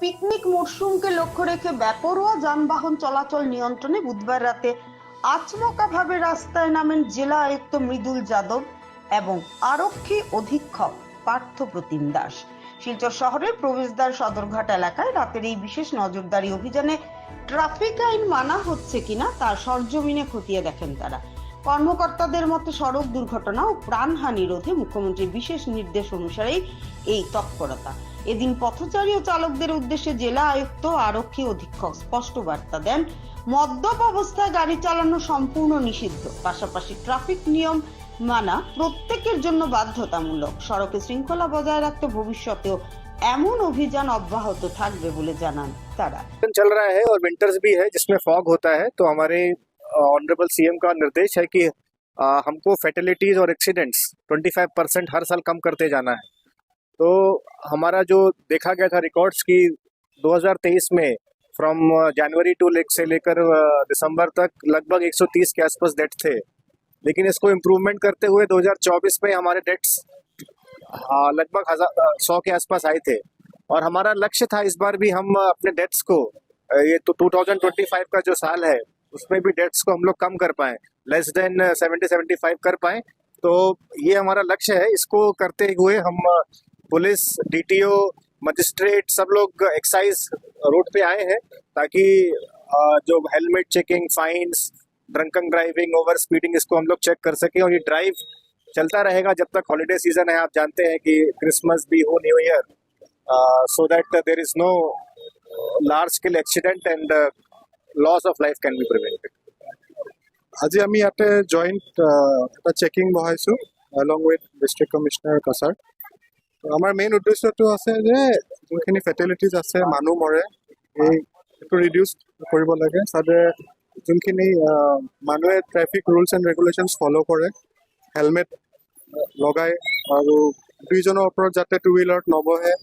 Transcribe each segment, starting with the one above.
Picnic মরশুমকে লক্ষ্য রেখে বেপরোয়া যানবাহন চলাচল নিয়ন্ত্রণে বুধবার রাতে আচমকাভাবে রাস্তায় নামেন জেলা আয়ুক্ত মৃদুল যাদব এবং আরক্ষী অধীক্ষক পার্থ প্রতিম দাস। শিলচর শহরের প্রবেশদ্বার সদরঘাট এলাকায় রাতের এই বিশেষ নজরদারি অভিযানে ট্রাফিক আইন মানা হচ্ছে কিনা তার সরজমিনে খতিয়ে দেখেন তারা। কর্মকর্তাদের মতে সড়ক দুর্ঘটনা ও প্রাণহানি রোধে মুখ্যমন্ত্রীর বিশেষ নির্দেশ অনুসারেই এই তৎপরতা। এদিন পথচারী ও চালকদের উদ্দেশ্যে জেলা আয়ুক্ত আরক্ষী অধীক্ষক স্পষ্ট বার্তা দেন, মদ্যপ অবস্থায় গাড়ি চালানো সম্পূর্ণ নিষিদ্ধ, পাশাপাশি ট্রাফিক নিয়ম মানা প্রত্যেকের জন্য বাধ্যতামূলক। সড়কে শৃঙ্খলা বজায় রাখতে ভবিষ্যতেও এমন অভিযান অব্যাহত থাকবে বলে জানান তারা। चल रहा है और विंटर्स भी है जिसमें फॉग होता है, तो हमारे ऑनरेबल सीएम का निर्देश है कि हमको फैटेलिटीज और एक्सीडेंट्स 25% हर साल कम करते जाना है। तो हमारा जो देखा गया था रिकॉर्ड्स की 2023 में फ्रॉम जनवरी टू से लेकर दिसंबर तक लगभग 130 के आसपास डेथ थे, लेकिन इसको इम्प्रूवमेंट करते हुए 2024 में हमारे डेथ्स लगभग 100 के आसपास आए थे। और हमारा लक्ष्य था इस बार भी हम अपने डेथ्स को ये तो 2025 का जो साल है उसमें भी डेथ्स को हम लोग कम कर पाए, लेस देन 70-75 कर पाए। तो ये हमारा लक्ष्य है। इसको करते हुए हम पुलिस, डीटीओ, मजिस्ट्रेट सब लोग एक्साइज रोड पे आए हैं ताकि जो helmet checking, fines, drunken driving, over speeding, इसको हम लोग चेक कर सकें। और ये ड्राइव चलता रहेगा जब तक हॉलीडे सीजन है। आप जानते हैं कि क्रिसमस भी हो, new year, so that there is no large scale accident and loss of life can be prevented. আজি আমি ইয়াতে জইণ্ট এটা চেকিং বহাইছোঁ along with district commissioner Cachar. আমাৰ মেইন উদ্দেশ্যটো আছে যে যোনখিনি ফেটেলিটিজ আছে, মানুহ মৰে, এইটো ৰিডিউচ কৰিব লাগে, যাতে যোনখিনি মানুহে traffic rules and regulations follow' কৰে, হেলমেট লগায় আৰু দুইজনৰ ওপৰত যাতে টু হুইলাৰত নবহে,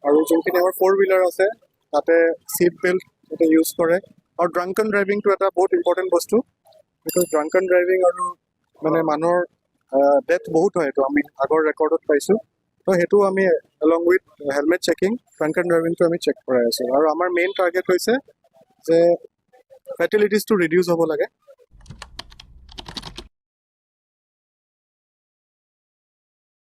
আৰু যোনখিনি আমাৰ ফ'ৰ হুইলাৰ আছে তাতে ছিট বেল্ট যাতে ইউজ কৰে। আৰু ড্ৰাংকন ড্ৰাইভিংটো এটা বহুত ইম্পৰ্টেণ্ট বস্তু, বিকজ ড্ৰাংকন ড্ৰাইভিং আৰু মানে মানুহৰ ডেথ বহুত হয়, এইটো আমি আগৰ ৰেকৰ্ডত পাইছোঁ। তো সেইটো আমি এলং উইথ হেলমেট চেকিং, ড্ৰাংকন ড্ৰাইভিংটো আমি চেক কৰাই আছোঁ। আৰু আমাৰ মেইন টাৰ্গেট হৈছে যে ফেটেলিটিজটো ৰিডিউচ হ'ব লাগে।